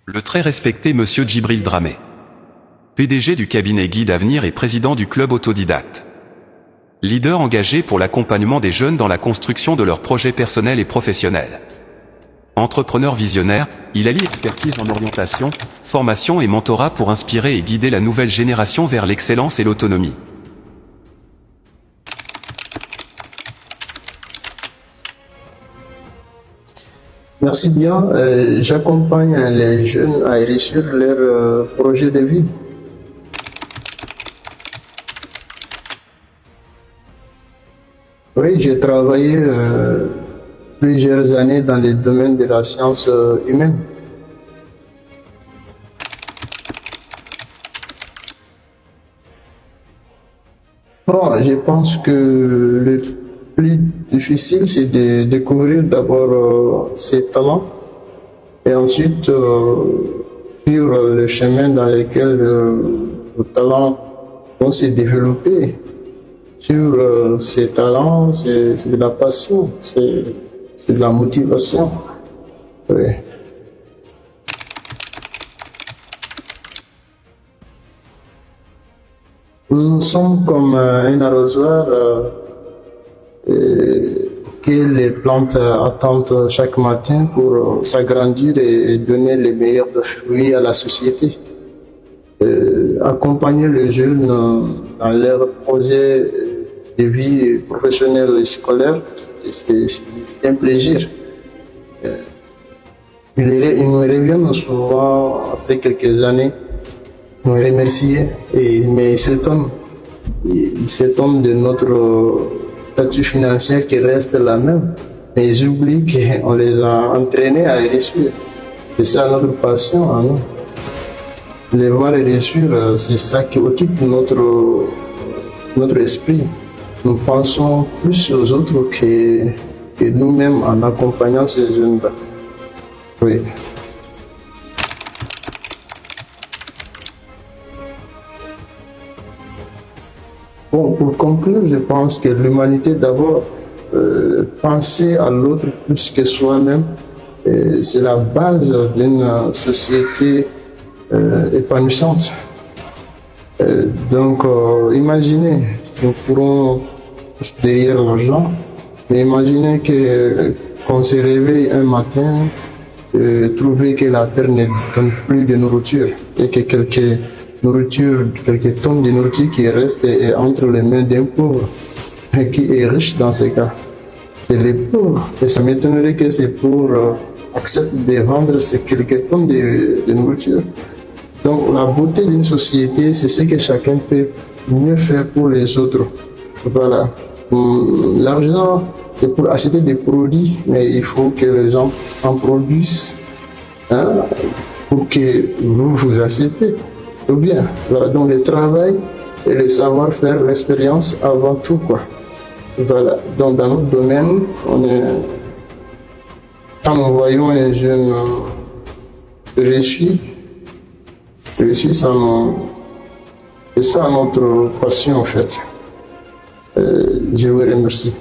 Le très respecté Monsieur Djibril Dramé, PDG du cabinet Guide Avenir et président du club autodidacte. Leader engagé pour l'accompagnement des jeunes dans la construction de leurs projets personnels et professionnels. Entrepreneur visionnaire, il allie expertise en orientation, formation et mentorat pour inspirer et guider la nouvelle génération vers l'excellence et l'autonomie. Merci bien. J'accompagne les jeunes à réussir leur projet de vie. Oui, j'ai travaillé plusieurs années dans le domaine de la science humaine. Bon, je pense que le plus difficile, c'est de découvrir d'abord ses talents et ensuite suivre le chemin dans lequel le talent vont se développer. Sur ces talents, c'est de la passion, c'est de la motivation. Oui. Nous sommes comme un arrosoir que les plantes attendent chaque matin pour s'agrandir et donner les meilleurs fruits à la société. Accompagner les jeunes dans leurs projets de vie professionnelle et scolaire, c'est un plaisir. Ils me reviennent souvent, après quelques années, me remercier, mais ils s'étonnent de notre statut financier qui reste la même. Mais ils oublient qu'on les a entraînés à réussir. C'est ça notre passion à nous. Les voir réussir, c'est ça qui occupe notre esprit. Nous pensons plus aux autres que nous-mêmes en accompagnant ces jeunes-là. Oui. Bon, pour conclure, je pense que l'humanité d'abord, penser à l'autre plus que soi-même, c'est la base d'une société épanouissante. Donc, imaginez, nous pourrons derrière l'argent, mais imaginez qu'on se réveille un matin, trouver que la terre ne donne plus de nourriture et que quelques tonnes de nourriture qui restent entre les mains d'un pauvre, qui est riche dans ce cas. C'est les pauvres. Et ça m'étonnerait que ces pauvres acceptent de vendre ces quelques tonnes de nourriture. Donc la beauté d'une société, c'est ce que chacun peut mieux faire pour les autres. Voilà. L'argent, c'est pour acheter des produits, mais il faut que les gens en produisent pour que vous achetez. Ou bien, voilà, donc le travail et le savoir-faire, l'expérience avant tout, quoi. Voilà, donc dans notre domaine, quand nous voyons un jeune réussir, c'est ça notre passion en fait. Je vous remercie.